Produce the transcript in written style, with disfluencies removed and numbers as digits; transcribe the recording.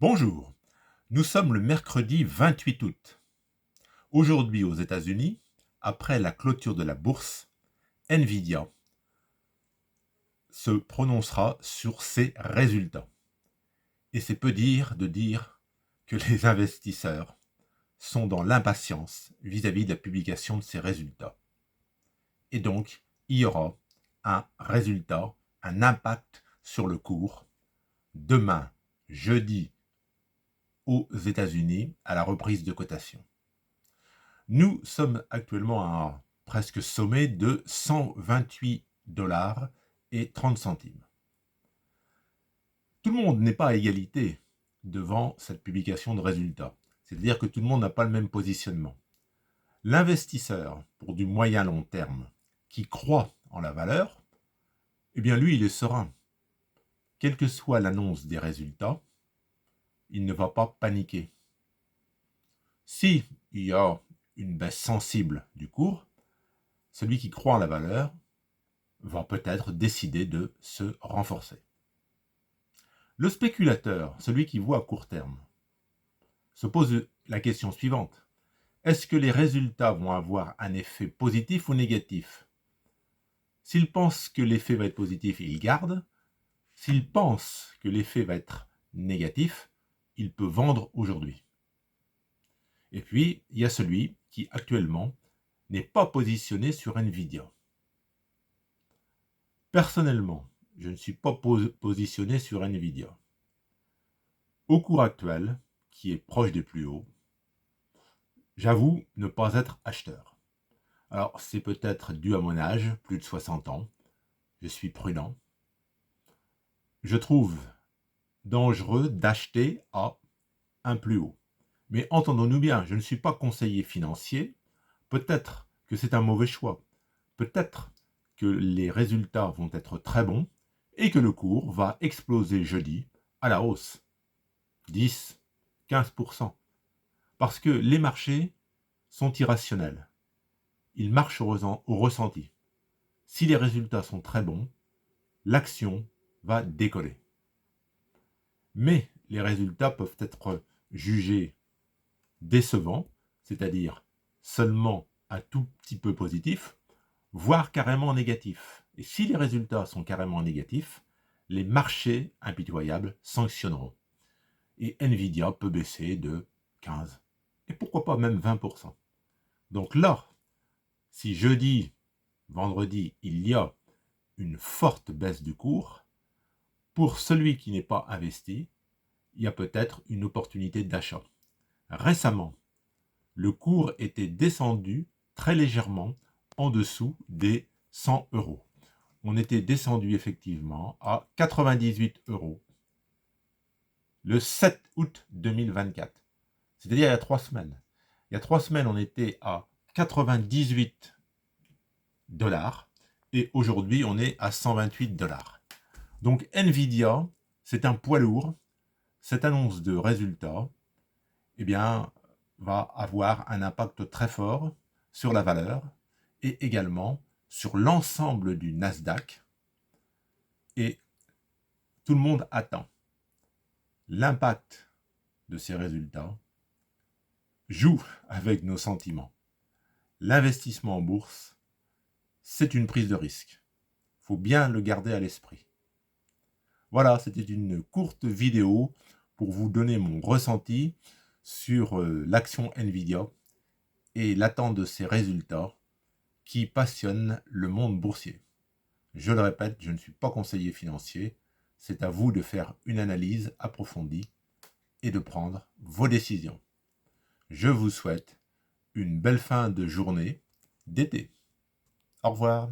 Bonjour, nous sommes le mercredi 28 août. Aujourd'hui aux États-Unis, après la clôture de la bourse, Nvidia se prononcera sur ses résultats. Et c'est peu dire de dire que les investisseurs sont dans l'impatience vis-à-vis de la publication de ces résultats. Et donc, il y aura un résultat, un impact sur le cours demain, jeudi, aux États-Unis à la reprise de cotation. Nous sommes actuellement à un presque sommet de 128 dollars et 30 centimes. Tout le monde n'est pas à égalité devant cette publication de résultats. C'est-à-dire que tout le monde n'a pas le même positionnement. L'investisseur, pour du moyen long terme, qui croit en la valeur, eh bien lui, il est serein. Quelle que soit l'annonce des résultats, il ne va pas paniquer. Si il y a une baisse sensible du cours, celui qui croit en la valeur va peut-être décider de se renforcer. Le spéculateur, celui qui voit à court terme, se pose la question suivante. Est-ce que les résultats vont avoir un effet positif ou négatif? S'il pense que l'effet va être positif, il garde. S'il pense que l'effet va être négatif, il peut vendre aujourd'hui. Et puis, il y a celui qui, actuellement, n'est pas positionné sur Nvidia. Personnellement, je ne suis pas positionné sur Nvidia. Au cours actuel, qui est proche des plus hauts, j'avoue ne pas être acheteur. Alors, c'est peut-être dû à mon âge, plus de 60 ans. Je suis prudent. Je trouve dangereux d'acheter à un plus haut. Mais entendons-nous bien, je ne suis pas conseiller financier. Peut-être que c'est un mauvais choix. Peut-être que les résultats vont être très bons et que le cours va exploser jeudi à la hausse. 10, 15%. Parce que les marchés sont irrationnels. Ils marchent au ressenti. Si les résultats sont très bons, l'action va décoller. Mais les résultats peuvent être jugés décevants, c'est-à-dire seulement un tout petit peu positifs, voire carrément négatifs. Et si les résultats sont carrément négatifs, les marchés impitoyables sanctionneront. Et Nvidia peut baisser de 15, et pourquoi pas même 20%. Donc là, si jeudi, vendredi, il y a une forte baisse du cours, pour celui qui n'est pas investi, il y a peut-être une opportunité d'achat. Récemment, le cours était descendu très légèrement en dessous des 100 euros. On était descendu effectivement à 98 euros le 7 août 2024. C'est-à-dire il y a 3 semaines. Il y a 3 semaines, on était à 98 dollars et aujourd'hui, on est à 128 dollars. Donc Nvidia, c'est un poids lourd. Cette annonce de résultats, eh bien, va avoir un impact très fort sur la valeur et également sur l'ensemble du Nasdaq. Et tout le monde attend. L'impact de ces résultats joue avec nos sentiments. L'investissement en bourse, c'est une prise de risque. Il faut bien le garder à l'esprit. Voilà, c'était une courte vidéo pour vous donner mon ressenti sur l'action Nvidia et l'attente de ses résultats qui passionnent le monde boursier. Je le répète, je ne suis pas conseiller financier. C'est à vous de faire une analyse approfondie et de prendre vos décisions. Je vous souhaite une belle fin de journée d'été. Au revoir.